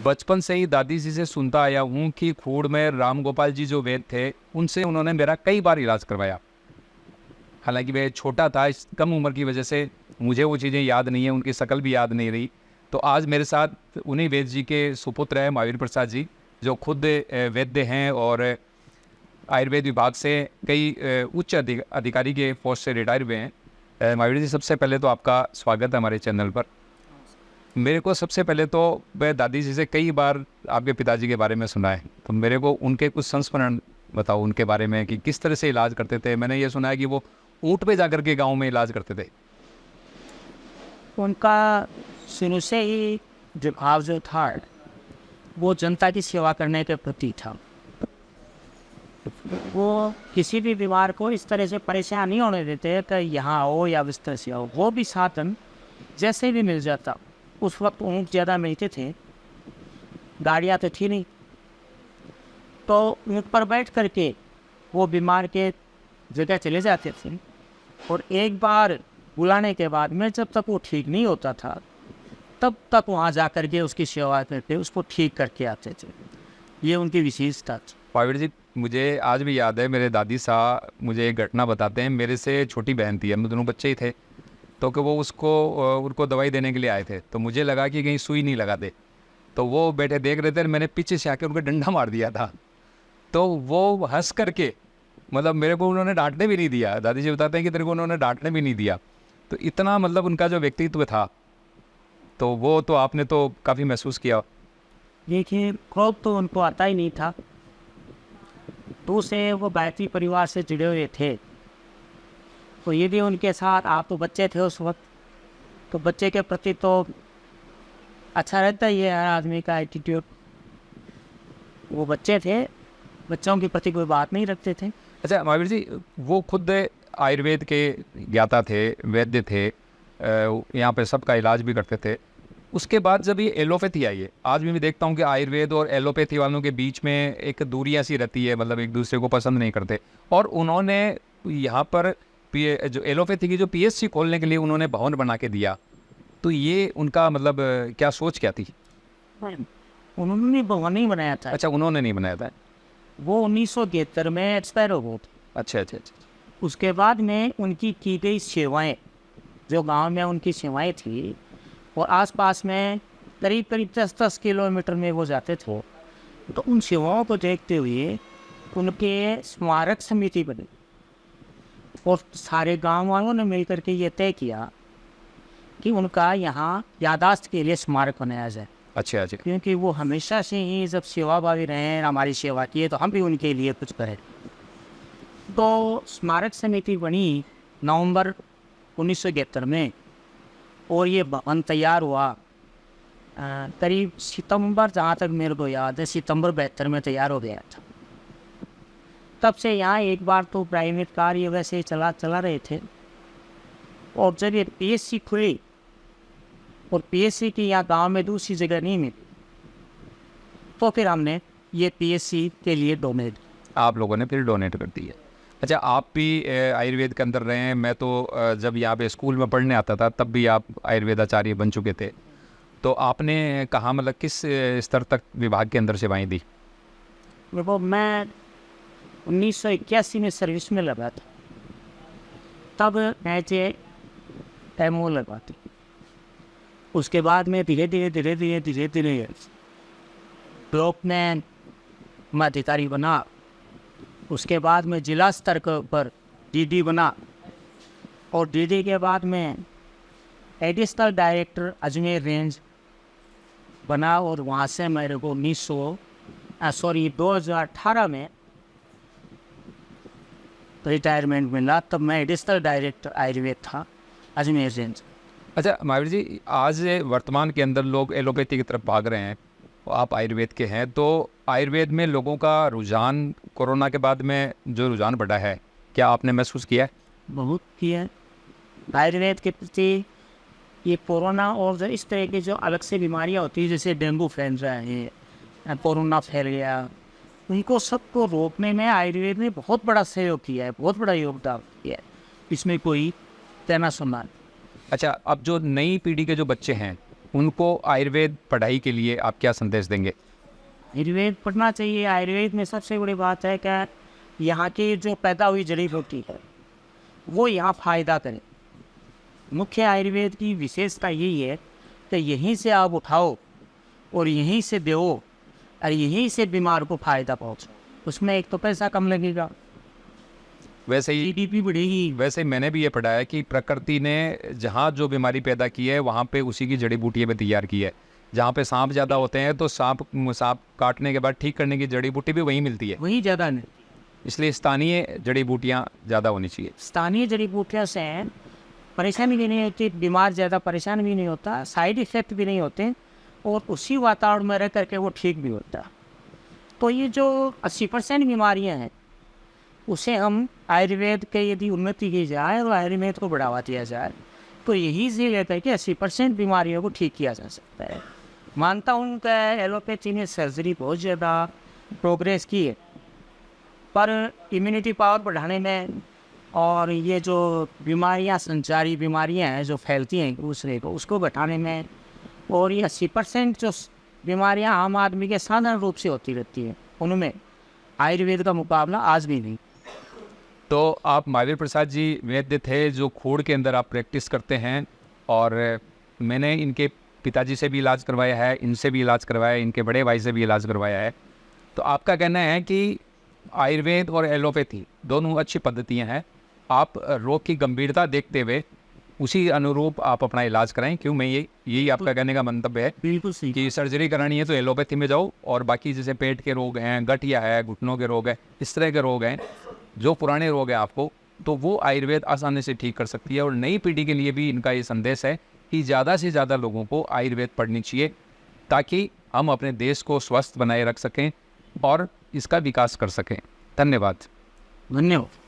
बचपन से ही दादी जी से सुनता आया हूँ कि खूड़ में राम गोपाल जी जो वैद्य थे, उनसे उन्होंने मेरा कई बार इलाज करवाया। हालांकि मैं छोटा था, इस कम उम्र की वजह से मुझे वो चीज़ें याद नहीं है, उनकी शक्ल भी याद नहीं रही। तो आज मेरे साथ उन्हीं वैद्य जी के सुपुत्र हैं महावीर प्रसाद जी, जो खुद वैद्य हैं और आयुर्वेद विभाग से कई उच्च अधिकारी के पोस्ट से रिटायर हुए हैं। महावीर जी, सबसे पहले तो आपका स्वागत है हमारे चैनल पर। मेरे को सबसे पहले तो मैं दादी जी से कई बार आपके पिताजी के बारे में सुना है, तो मेरे को उनके कुछ संस्मरण बताओ उनके बारे में कि किस तरह से इलाज करते थे। मैंने ये सुना है कि वो ऊँट पे जाकर के गांव में इलाज करते थे। उनका शुरू से ही जो भाव जो था वो जनता की सेवा करने के प्रति था। वो किसी भी बीमार को इस तरह से परेशान नहीं होने देते कि यहाँ आओ या इस तरह से आओ। वो भी साधन जैसे भी मिल जाता। उस वक्त ऊँट ज़्यादा मिलते थे, गाड़ियाँ तो थी नहीं, तो ऊँट पर बैठ करके वो बीमार के जगह चले जाते थे। और एक बार बुलाने के बाद में जब तक वो ठीक नहीं होता था तब तक वहाँ जा कर के उसकी सेवा करके उसको ठीक करके आते थे। ये उनकी विशेषता थी। महावीर जी, मुझे आज भी याद है, मेरे दादी साहब मुझे एक घटना बताते हैं। मेरे से छोटी बहन थी, हम दोनों बच्चे ही थे, तो कि वो उनको दवाई देने के लिए आए थे। तो मुझे लगा कि कहीं सुई नहीं लगा दे, तो वो बैठे देख रहे थे, मैंने पीछे से आके उनको डंडा मार दिया था। तो वो हंस करके, मतलब मेरे को उन्होंने डांटने भी नहीं दिया। दादी जी बताते हैं कि तेरे को उन्होंने डांटने भी नहीं दिया। तो इतना मतलब उनका जो व्यक्तित्व था, तो वो तो आपने तो काफ़ी महसूस किया। देखिए, क्रोध तो उनको आता ही नहीं था। तो से वो गायत्री परिवार से जुड़े हुए थे, तो ये भी उनके साथ, आप तो बच्चे थे उस वक्त, तो बच्चे के प्रति तो अच्छा रहता ही है हर आदमी का एटीट्यूड। वो बच्चे थे, बच्चों के प्रति कोई बात नहीं रखते थे। अच्छा महावीर जी, वो खुद आयुर्वेद के ज्ञाता थे, वैद्य थे, यहाँ पे सबका इलाज भी करते थे। उसके बाद जब ये एलोपैथी आई है, आज भी मैं देखता हूँ कि आयुर्वेद और एलोपैथी वालों के बीच में एक दूरी ऐसी रहती है, मतलब एक दूसरे को पसंद नहीं करते। और उन्होंने यहाँ पर जो एलोपैथी की जो पीएचसी खोलने के लिए उन्होंने भवन बना के दिया, तो ये उनका मतलब क्या सोच क्या थी? उन्होंने भवन नहीं बनाया था। अच्छा, उन्होंने नहीं बनाया था। वो 1973 में एक्सपायर हो गए थे। अच्छा अच्छा अच्छा। उसके बाद में उनकी की गई सेवाएं, जो गांव में उनकी सेवाएं थी, और आसपास में करीब करीब 10-10 किलोमीटर में वो जाते थे। तो उन सेवाओं को देखते हुए उनके स्मारक समिति बनी और सारे गांव वालों ने मिलकर के ये तय किया कि उनका यहाँ यादाश्त के लिए स्मारक बनाया जाए। अच्छा अच्छा। क्योंकि वो हमेशा से ही जब सेवाभावी रहे हैं, हमारी सेवा की है, तो हम भी उनके लिए कुछ करें। तो स्मारक समिति बनी नवंबर 1971 में, और ये भवन तैयार हुआ करीब सितंबर, जहाँ तक मेरे को याद है, सितंबर 72 में तैयार हो गया था। तब से यहाँ एक बार तो प्राइवेट कार्य वैसे चला रहे थे। और जब ये पीएचसी खुली और पीएचसी की यहाँ गांव में दूसरी जगह नहीं मिली, तो फिर हमने ये पीएचसी के लिए डोनेट, आप लोगों ने फिर डोनेट कर दी है। अच्छा, आप भी आयुर्वेद के अंदर रहे हैं। मैं तो जब यहाँ पे स्कूल में पढ़ने आता था तब भी आप आयुर्वेदाचार्य बन चुके थे। तो आपने कहाँ, मतलब किस स्तर तक विभाग के अंदर सेवाएं दी? वो मैं 1981 में सर्विस में लगा था, तब मैं एमओ लगा थी। उसके बाद में धीरे धीरे ब्लॉक में मैं अधिकारी बना। उसके बाद में जिला स्तर के ऊपर डीडी बना, और डीडी के बाद में एडिशनल डायरेक्टर अजमेर रेंज बना। और वहाँ से मेरे को 2018 में रिटायरमेंट मिला। तब मैं एडिशनल डायरेक्टर आयुर्वेद था अजमेर रेंज। अच्छा महावीर जी, आज वर्तमान के अंदर लोग एलोपैथी की तरफ भाग रहे हैं, आप आयुर्वेद के हैं, तो आयुर्वेद में लोगों का रुझान कोरोना के बाद में जो रुझान बढ़ा है, क्या आपने महसूस किया है? बहुत किया है आयुर्वेद के प्रति। ये कोरोना और जो इस तरह की जो अलग से बीमारियां होती है, जैसे डेंगू फैल रहा है, कोरोना फैल गया, उनको सबको रोकने में आयुर्वेद ने बहुत बड़ा सहयोग किया है, बहुत बड़ा योगदान किया है। इसमें कोई कहना सुनना। अच्छा, अब जो नई पीढ़ी के जो बच्चे हैं उनको आयुर्वेद पढ़ाई के लिए आप क्या संदेश देंगे? आयुर्वेद पढ़ना चाहिए। आयुर्वेद में सबसे बड़ी बात है कि यहाँ की जो पैदा हुई जड़ी बूटी है वो यहाँ फ़ायदा करे। मुख्य आयुर्वेद की विशेषता यही है कि यहीं से आप उठाओ और यहीं से दो और यहीं से बीमार को फ़ायदा पहुँचाओ। उसमें एक तो पैसा कम लगेगा, वैसे ही जीडीपी बढ़ेगी। वैसे मैंने भी ये पढ़ा है कि प्रकृति ने जहाँ जो बीमारी पैदा की है वहाँ पे उसी की जड़ी बूटियाँ भी तैयार की है। जहाँ पे सांप ज़्यादा होते हैं तो सांप काटने के बाद ठीक करने की जड़ी बूटी भी वहीं मिलती है। वही ज़्यादा नहीं, इसलिए स्थानीय जड़ी बूटियाँ ज़्यादा होनी चाहिए। स्थानीय जड़ी बूटियों से परेशानी भी नहीं होती, बीमार ज़्यादा परेशान भी नहीं होता, साइड इफ़ेक्ट भी नहीं होते और उसी वातावरण में रह करके वो ठीक भी होता। तो ये जो 80% बीमारियां हैं उसे हम आयुर्वेद के यदि उन्नति की जाए और आयुर्वेद को बढ़ावा दिया जाए तो यही से रहता है कि 80% बीमारियों को ठीक किया जा सकता है। मानता हूँ कि एलोपैथी ने सर्जरी बहुत ज़्यादा प्रोग्रेस की है, पर इम्यूनिटी पावर बढ़ाने में और ये जो बीमारियां, संचारी बीमारियां हैं जो फैलती हैं एक दूसरे को, उसको घटाने में, और ये 80% जो बीमारियां आम आदमी के साधारण रूप से होती रहती हैं उनमें आयुर्वेद का मुकाबला आज भी नहीं। तो आप महावीर प्रसाद जी वैद्य थे जो खोड़ के अंदर आप प्रैक्टिस करते हैं, और मैंने इनके पिताजी से भी इलाज करवाया है, इनसे भी इलाज करवाया है, इनके बड़े भाई से भी इलाज करवाया है। तो आपका कहना है कि आयुर्वेद और एलोपैथी दोनों अच्छी पद्धतियां हैं, आप रोग की गंभीरता देखते हुए उसी अनुरूप आप अपना इलाज कराएं। क्यों, मैं यही आपका कहने का मंतव्य है बिल्कुल सही कि सर्जरी करानी है तो एलोपैथी में जाओ, और बाकी जैसे पेट के रोग हैं, गठिया है, घुटनों के रोग हैं, इस तरह के रोग हैं जो पुराने रोग हैं आपको, तो वो आयुर्वेद आसानी से ठीक कर सकती है। और नई पीढ़ी के लिए भी इनका ये संदेश है कि ज़्यादा से ज़्यादा लोगों को आयुर्वेद पढ़नी चाहिए ताकि हम अपने देश को स्वस्थ बनाए रख सकें और इसका विकास कर सकें। धन्यवाद। धन्यवाद।